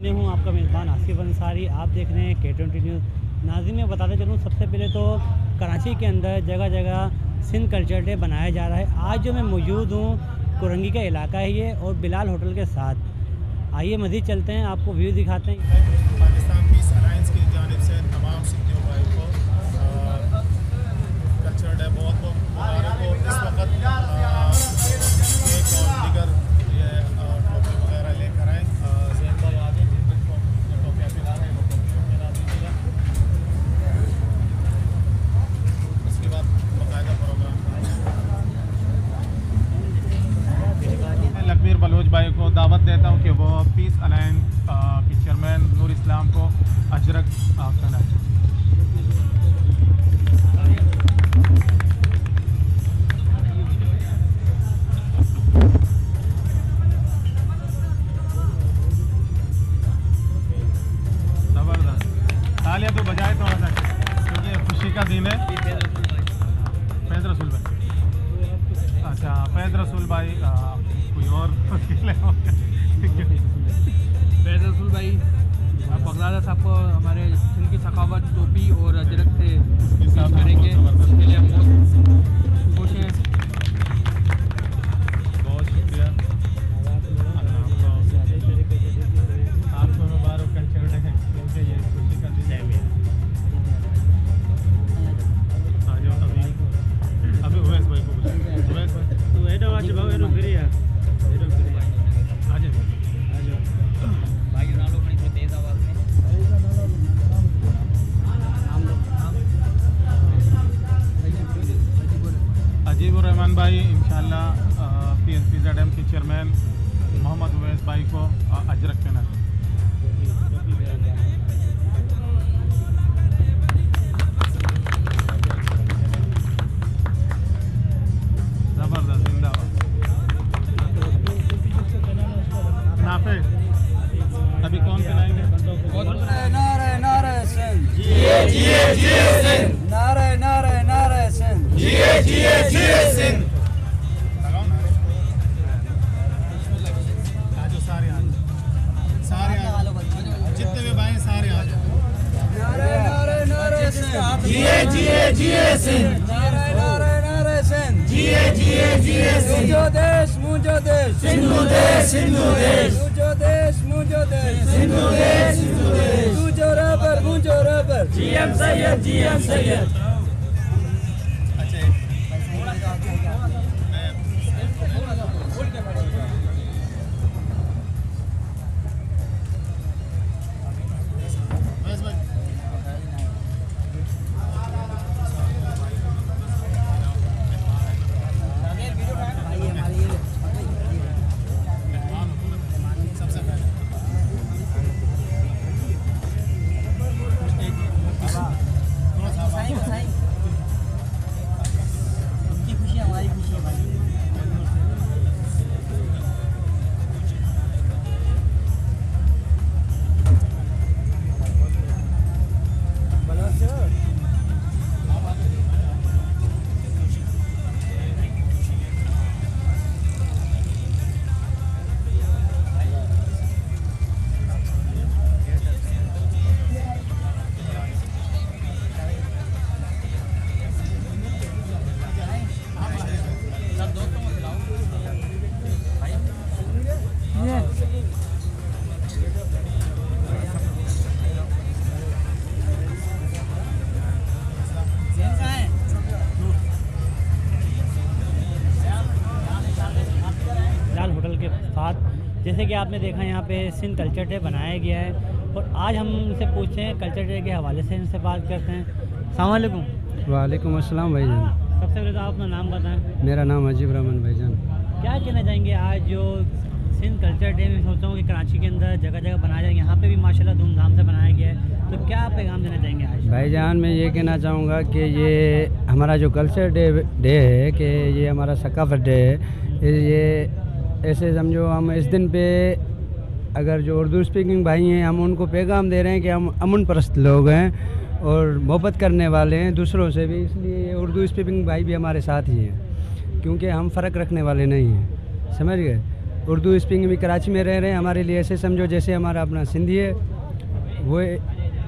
मैं हूं आपका मेज़बान आसिफ अंसारी। आप देख रहे हैं K20 न्यूज़। नाज़रीन मैं बताते चलूँ, सबसे पहले तो कराची के अंदर जगह जगह सिंध कल्चर डे बनाया जा रहा है। आज जो मैं मौजूद हूँ कुरंगी का इलाका है ये, और बिलाल होटल के साथ। आइए मज़ीद चलते हैं, आपको व्यू दिखाते हैं। पाकिस्तान पीस अलायंस की जानिब से तमाम सिखियों भाई को कल्चर डे बहुत बहुत मुबारक हो। इस वक्त केक और दीगर ये टोपी वगैरह लेकर आए। जैन भाई आगे जिनको टोपियाँ पिला रहे हैं वो टोपियों पिला दीजिएगा। उसके बाद बाकायदा प्रोग्राम लकबीर बलोच भाई को दावत देता हूँ कि वो पीस अलायंस के चेयरमैन नूर इस्लाम को अजरक कराए। ज़बरदस्त तालियां तो बजाए थोड़ा सा, क्योंकि ये खुशी का दिन है। फैज़ रसूल भाई, अच्छा फैज़ रसूल भाई कोई और फैज़ रसूल भाई बगदादा साहब को हमारे सिंध की सखावत टोपी और अजरक से करेंगे। उसके लिए हम बहुत खुश हैं। बहुत शुक्रिया आपको मुबारक कल्चर डे, क्योंकि ये खुशी का दिन है। आ जाओ अभी उवैस भाई को बुलाओ। उवैस भाई तो एडो आज भाव एडो फ्री है, एडो फ्री है। आ जाओ। भाई नालो खड़ी थोड़ी तेज़ आवाज़ में। अजीबुर रहमान भाई इंशाल्लाह PSPZM के चेयरमैन मोहम्मद उवैस भाई को अजरक पहना। ज़बरदस्त, जिंदाबाद। नाफे अभी कौन पहनाएंगे? नारे नारे सिंध, जिए जिए जिए सिंध, नारे नारे नारे सिंध, जिए जिए जिए सिंध। लगाओ ना। आ जाओ सारे, आ जाओ सारे, आ जाओ जितने भी भाई सारे आ जाओ। नारे नारे नारे सिंध, जिए जिए जिए सिंध, नारे नारे नारे सिंध, जिए जिए जिए सिंध। मुझो देश मुझो देश, सिंधु देश सिंधु देश, मुझो देश मुझो देश, सिंधु देश सिंधु देश। मुझो रबर मुझो रबर, GM सैयद GM सैयद। जैसे कि आपने देखा यहाँ पे सिंध कल्चर डे बनाया गया है, और आज हम इनसे पूछते हैं कल्चर डे के हवाले से, इनसे बात करते हैं। अस्सलाम वालेकुम। वालेकुम अस्सलाम भाईजान। सबसे पहले तो आप अपना नाम बताएं। मेरा नाम अजीब रहमान भाईजान। क्या कहना चाहेंगे आज जो सिंध कल्चर डे में सोचता हूँ कि कराची के अंदर जगह जगह बनाया जाएगा, यहाँ पे भी माशाल्लाह धूमधाम से बनाया गया है, तो क्या पैगाम देना चाहेंगे आज? भाईजान मैं ये कहना चाहूँगा कि ये हमारा जो कल्चर डे है कि ये हमारा सकाफत डे है। ये ऐसे समझो हम इस दिन पे अगर जो उर्दू स्पीकिंग भाई हैं हम उनको पैगाम दे रहे हैं कि हम अमन परस्त लोग हैं और मोहब्बत करने वाले हैं दूसरों से भी, इसलिए उर्दू स्पीकिंग भाई भी हमारे साथ ही हैं, क्योंकि हम फ़र्क रखने वाले नहीं हैं, समझ गए। उर्दू स्पीकिंग भी कराची में रह रहे हैं, हमारे लिए ऐसे समझो जैसे हमारा अपना सिंधी है, वो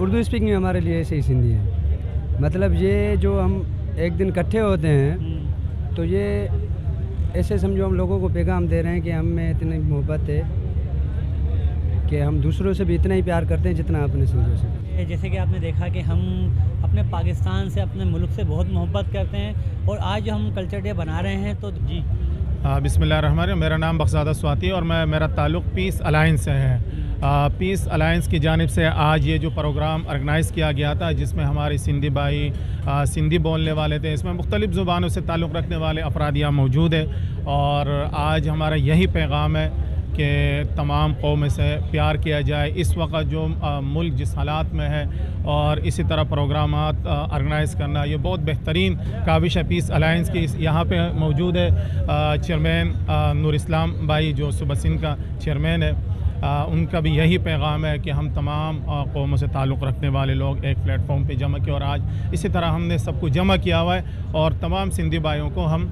उर्दू स्पीकिंग हमारे लिए ऐसे ही सिंधी है। मतलब ये जो हम एक दिन इकट्ठे होते हैं तो ये ऐसे समझो हम लोगों को पैगाम दे रहे हैं कि हम में इतनी मोहब्बत है कि हम दूसरों से भी इतना ही प्यार करते हैं जितना अपने सिंधियों से। जैसे कि आपने देखा कि हम अपने पाकिस्तान से, अपने मुल्क से बहुत मोहब्बत करते हैं और आज जो हम कल्चर डे बना रहे हैं तो जी बिस्मिल्लाहिर्रहमानिर्रहीम। मेरा नाम बख्शादा स्वाति और मेरा ताल्लुक़ पीस अलायंस से है। पीस अलायंस की जानिब से आज ये जो प्रोग्राम ऑर्गेनाइज़ किया गया था, जिसमें हमारे सिंधी भाई सिंधी बोलने वाले थे, इसमें मुख्तलिफ़ ज़ुबानों से ताल्लुक़ रखने वाले अफराद यहाँ मौजूद है और आज हमारा यही पैगाम है कि तमाम कौम से प्यार किया जाए। इस वक्त जो मुल्क जिस हालात में है और इसी तरह प्रोग्राम ऑर्गेनाइज़ करना ये बहुत बेहतरीन काविश है पीस अलायंस की। यहाँ पे मौजूद है चेयरमैन नूर इस्लाम भाई जो सुबह सिंध का चेयरमैन है। उनका भी यही पैगाम है कि हम तमाम कौमों से ताल्लुक़ रखने वाले लोग एक प्लेटफॉर्म पे जमा किए और आज इसी तरह हमने सबको जमा किया हुआ है और तमाम सिंधी भाइयों को हम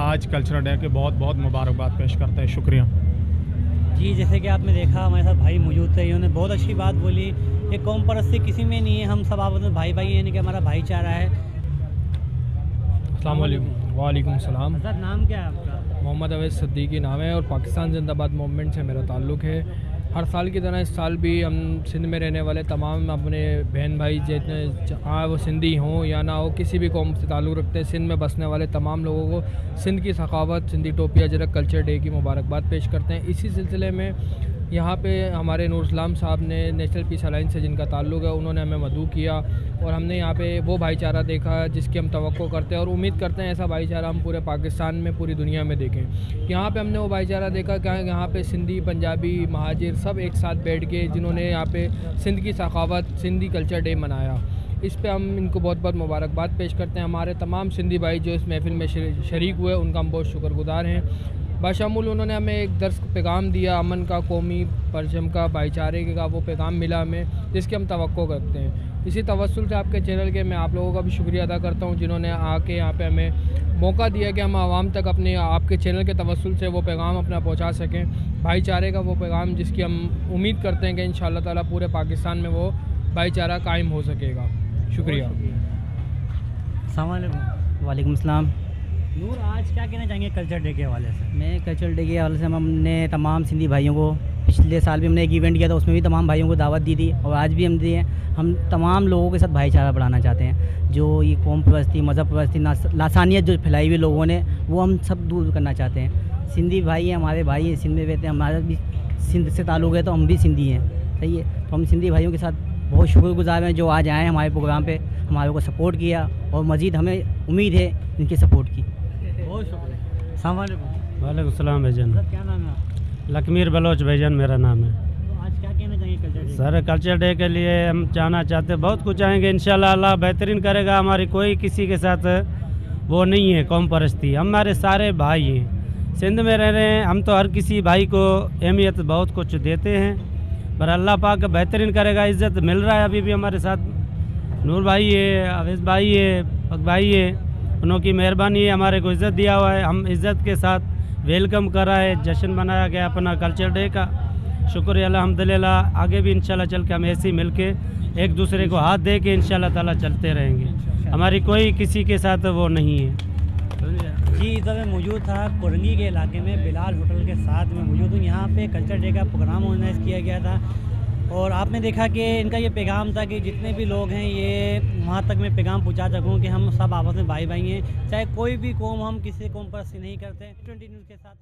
आज कल्चरल डे के बहुत बहुत मुबारकबाद पेश करते हैं। शुक्रिया जी। जैसे कि आपने देखा हमारे साथ भाई मौजूद थे, इन्होंने बहुत अच्छी बात बोली कि कौम परस्ती किसी में नहीं है, हम सब आपस में भाई भाई हैं, यानी कि हमारा भाईचारा है। अस्सलाम वालेकुम। वालेकुम सलाम। सर नाम क्या है आपका? मोहम्मद अवैस सिद्दीकी नाम है और पाकिस्तान जिंदाबाद मूवमेंट से मेरा ताल्लुक़ है। हर साल की तरह इस साल भी हम सिंध में रहने वाले तमाम अपने बहन भाई जितने वो सिंधी हों या ना हो, किसी भी कौम से ताल्लुक़ रखते हैं, सिंध में बसने वाले तमाम लोगों को सिंध की सखावत, सिंधी टोपी अजरक कल्चर डे की मुबारकबाद पेश करते हैं। इसी सिलसिले में यहाँ पे हमारे नूर इस्लाम साहब ने नेशनल पीस अलायंस से जिनका ताल्लुक़ है, उन्होंने हमें मदऊ किया और हमने यहाँ पे वो भाईचारा देखा जिसकी हम तवक्को करते हैं और उम्मीद करते हैं ऐसा भाईचारा हम पूरे पाकिस्तान में, पूरी दुनिया में देखें। यहाँ पे हमने वो भाईचारा देखा कि यहाँ पे सिंधी, पंजाबी, महाजिर सब एक साथ बैठ के जिन्होंने यहाँ पे सिंध की सखावत, सिंधी कल्चर डे मनाया। इस पे हम इनको बहुत बहुत मुबारकबाद पेश करते हैं। हमारे तमाम सिंधी भाई जो इस महफ़िल में शरीक हुए उनका हम बहुत शुक्रगुज़ार हैं। बाशामुल उन्होंने हमें एक दर्स पैगाम दिया, अमन का, कौमी परचम का, भाईचारे का वो पैगाम मिला हमें, जिसकी हम तवक्को करते हैं। इसी तवस्सुल से आपके चैनल के मैं आप लोगों का भी शुक्रिया अदा करता हूँ जिन्होंने आके यहाँ पे हमें मौका दिया कि हम आवाम तक अपने आपके चैनल के तवस्सुल से वो पैगाम अपना पहुँचा सकें, भाईचारे का वो पैगाम जिसकी हम उम्मीद करते हैं कि इंशाअल्लाह ताला पूरे पाकिस्तान में वो भाईचारा कायम हो सकेगा। शुक्रिया। वालेकुम अस्सलाम। नूर, आज क्या कहना चाहेंगे कल्चर डे के हवाले से? मैं कल्चर डे के हवाले से हमने तमाम सिंधी भाइयों को, पिछले साल भी हमने एक इवेंट किया था, उसमें भी तमाम भाइयों को दावत दी थी और आज भी हम दिए। हम तमाम लोगों के साथ भाईचारा बढ़ाना चाहते हैं। जो ये कौम परस्ती, मज़हब परस्ती, लासानियत जो फैलाई हुई लोगों ने, वो हम सब दूर करना चाहते हैं। सिंधी भाई हैं, हमारे भाई हैं, सिंध में रहते हैं, हमारा भी सिंध से ताल्लुक़ है तो हम भी सिंधी हैं, सही है। तो हम सिंधी भाइयों के साथ बहुत शुक्रगुज़ार हैं जो आज आए हमारे प्रोग्राम पे, हमारे को सपोर्ट किया और मज़ीद हमें उम्मीद है इनके सपोर्ट की। बहुत शुक्रिया। अस्सलाम वालेकुम। वालेकुम सलाम भाईजान। सर क्या नाम है आपका? लकमीर बलोच भाईजान मेरा नाम है। तो आज क्या कहना चाहिए culture day? Sir culture day के लिए हम चाहना चाहते बहुत कुछ चाहेंगे, इंशाल्लाह अल्लाह बेहतरीन करेगा। हमारी कोई किसी के साथ वो नहीं है कौम परस्ती, हमारे सारे भाई हैं, सिंध में रह रहे हैं। हम तो हर किसी भाई को अहमियत बहुत कुछ देते हैं, पर अल्लाह पाक बेहतरीन करेगा। इज़्ज़त मिल रहा है अभी भी हमारे साथ। नूर भाई है, अवैस भाई है, पक भाई है, उनकी मेहरबानी है, हमारे को इज़्ज़त दिया हुआ है। हम इज़्ज़त के साथ वेलकम करा है, जश्न मनाया गया अपना कल्चर डे का। शुक्र अल्हम्दुलिल्लाह। आगे भी इंशाल्लाह चल के हम ऐसे ही मिल के एक दूसरे को हाथ दे के इंशाल्लाह ताला चलते रहेंगे। हमारी कोई किसी के साथ वो नहीं है। जी, इधर मैं मौजूद था कोरंगी के इलाके में, बिलाल होटल के साथ में मौजूद हूँ। यहाँ पे कल्चर डे का प्रोग्राम ऑर्गेनाइज़ किया गया था और आपने देखा कि इनका ये पैगाम था कि जितने भी लोग हैं ये वहाँ तक मैं पैगाम पहुँचा सकूँ कि हम सब आपस में भाई भाई हैं, चाहे कोई भी कौम, हम किसी कौम पर नहीं करते। 20 न्यूज़ के साथ